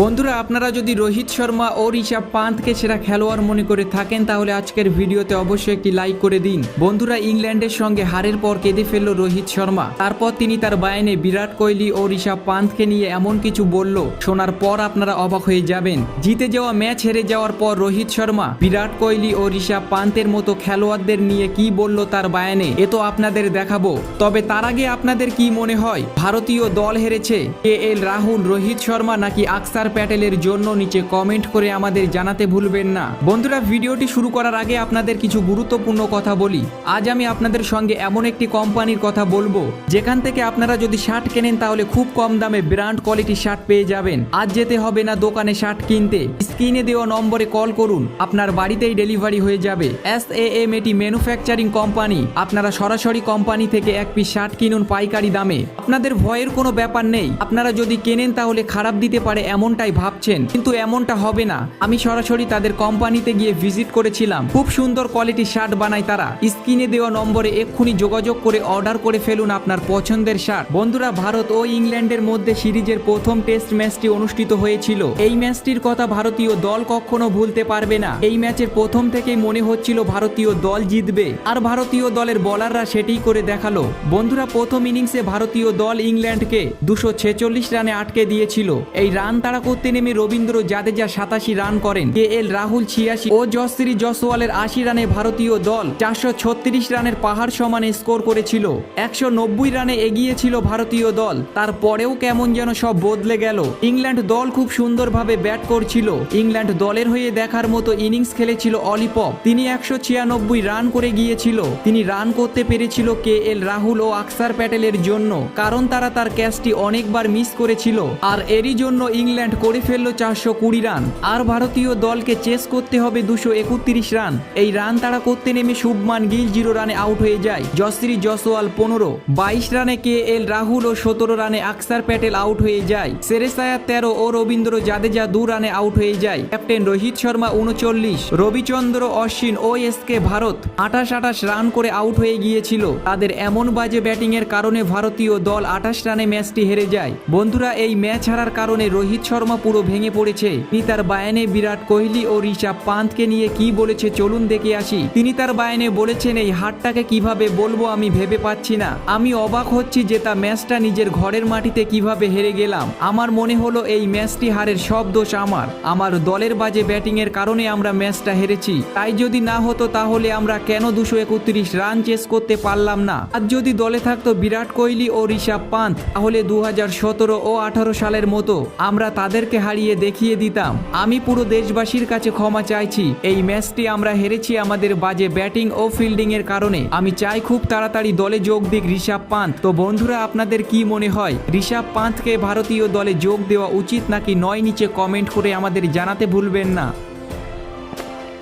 বন্ধুরা, আপনারা যদি রোহিত শর্মা ও ঋষভ পান্থকে সেরা খেলোয়াড় মনে করে থাকেন তাহলে আজকের ভিডিওতে অবশ্যই একটি লাইক করে দিন। বন্ধুরা, ইংল্যান্ডের সঙ্গে হারের পর কেঁদে ফেলল রোহিত শর্মা। তারপর তিনি তার বয়ানে বিরাট কোহলি ও ঋষভ পান্থকে নিয়ে এমন কিছু বলল, শোনার পর আপনারা অবাক হয়ে যাবেন। জিতে যাওয়া ম্যাচ হেরে যাওয়ার পর রোহিত শর্মা বিরাট কোহলি ও ঋষভ পান্থের মতো খেলোয়াড়দের নিয়ে কি বলল তার বয়ানে, এ তো আপনাদের দেখাবো। তবে তার আগে আপনাদের কি মনে হয় ভারতীয় দল হেরেছে KL রাহুল, রোহিত শর্মা নাকি আকসার প্যাটেলের জন্য? নিচে কমেন্ট করে আমাদের জানাতে ভুলবেন না। বন্ধুরা, ভিডিওটি শুরু করার আগে আপনাদের কিছু গুরুত্বপূর্ণ কথা বলি। আজ আমি আপনাদের সঙ্গে এমন একটি কোম্পানির কথা বলবো যেখান থেকে আপনারা যদি শার্ট কেনেন তাহলে খুব কম দামে ব্র্যান্ড কোয়ালিটি শার্ট পেয়ে যাবেন। আজ যেতে হবে না দোকানে শার্ট কিনতে, স্ক্রিনে দেওয়া নম্বরে কল করুন, আপনার বাড়িতেই ডেলিভারি হয়ে যাবে। SAM এটি ম্যানুফ্যাকচারিং কোম্পানি। আপনারা সরাসরি কোম্পানি থেকে এক পিস শার্ট কিনুন পাইকারি দামে। আপনাদের ভয়ের কোনো ব্যাপার নেই। আপনারা যদি কেনেন তাহলে খারাপ দিতে পারে এমনটাই ভাবছেন, কিন্তু এমনটা হবে না। আমি সরাসরি তাদের কোম্পানিতে গিয়ে ভিজিট করেছিলাম। খুব সুন্দর কোয়ালিটির শার্ট বানায় তারা। স্ক্রিনে দেওয়া নম্বরে এক্ষুনি যোগাযোগ করে অর্ডার করে ফেলুন আপনার পছন্দের শার্ট। বন্ধুরা, ভারত ও ইংল্যান্ডের মধ্যে সিরিজের প্রথম টেস্ট ম্যাচটি অনুষ্ঠিত হয়েছিল। এই ম্যাচটির কথা ভারতীয় দল কখনো ভুলতে পারবে না। এই ম্যাচের প্রথম থেকেই মনে হচ্ছিল ভারতীয় দল জিতবে, আর ভারতীয় দলের বোলাররা সেটাই করে দেখালো। বন্ধুরা, প্রথম ইনিংসে ভারতীয় দল ইংল্যান্ডকে 246 রানে আটকে দিয়েছিল। এই রান তাড়া করতে নেমে রবীন্দ্র জাদেজা 87 রান করেন, KL রাহুল 86 ও যশস্বী জয়সওয়ালের 80 রানে ভারতীয় দল 436 রানের পাহাড় সমানে স্কোর করেছিল। 190 রানে এগিয়ে ছিল ভারতীয় দল। তারপরেও কেমন যেন সব বদলে গেল। ইংল্যান্ড দল খুব সুন্দরভাবে ব্যাট করছিল। ইংল্যান্ড দলের হয়ে দেখার মতো ইনিংস খেলেছিল অলি পপ। তিনি 196 রান করে গিয়েছিল। তিনি রান করতে পেরেছিল KL রাহুল ও আকসার প্যাটেলের জন্য, কারণ তারা তার ক্যাচটি অনেকবার মিস করেছিল। আর এরই জন্য ইংল্যান্ড করে ফেলল 420 রান। আর ভারতীয় দলকে চেস করতে হবে 231 রান। এই রান তাড়া করতে নেমে শুভমান গিল 0 রানে আউট হয়ে যায়। যশস্বী জয়সওয়াল 15, 22 রানে KL রাহুল ও 17 রানে আকসার প্যাটেল আউট হয়ে যায়। শ্রেয়স আয়ার 13 ও রবীন্দ্র জাদেজা 2 রানে আউট হয়ে যায়। ক্যাপ্টেন রোহিত শর্মা 39, রবিচন্দ্র অশ্বিন ও SK ভারত 28 রান করে আউট হয়ে গিয়েছিল। তাদের এমন বাজে ব্যাটিং এর কারণে ভারতীয় দল 28 রানে ম্যাচটি হেরে যায়। বন্ধুরা, এই ম্যাচ হারার কারণে রোহিত শর্মা পুরো ভেঙে পড়েছে। তিনি তার বয়ানে বিরাট কোহলি ও ঋষভ পান্থকে নিয়ে কি বলেছে চলুন দেখে আসি। তিনি তার বয়ানে বলেছেন, এই হারটাকে কিভাবে বলবো আমি ভেবে পাচ্ছি না। আমি অবাক হচ্ছি যে তা ম্যাচটা নিজের ঘরের মাটিতে কিভাবে হেরে গেলাম। আমার মনে হলো এই ম্যাচটি হারের সব দোষ আমার দলের বাজে ব্যাটিং এর কারণে আমরা ম্যাচটা হেরেছি। তাই যদি না হতো তাহলে আমরা কেন 231 রান চেস করতে পারলাম না? আর যদি দলে থাকতো বিরাট কোহলি ও ঋষভ পান্থ তাহলে 2017 ও 18 সালের মতো আমরা তাদেরকে হারিয়ে দেখিয়ে দিতাম। আমি পুরো দেশবাসীর কাছে ক্ষমা চাইছি। এই ম্যাচটি আমরা হেরেছি আমাদের বাজে ব্যাটিং ও ফিল্ডিং এর কারণে। আমি চাই খুব তাড়াতাড়ি দলে যোগ দিক ঋষভ পান্থ। তো বন্ধুরা, আপনাদের কি মনে হয় ঋষভ পান্থকে ভারতীয় দলে যোগ দেওয়া উচিত নাকি নয়? নিচে কমেন্ট করে আমাদের জানাতে ভুলবেন না।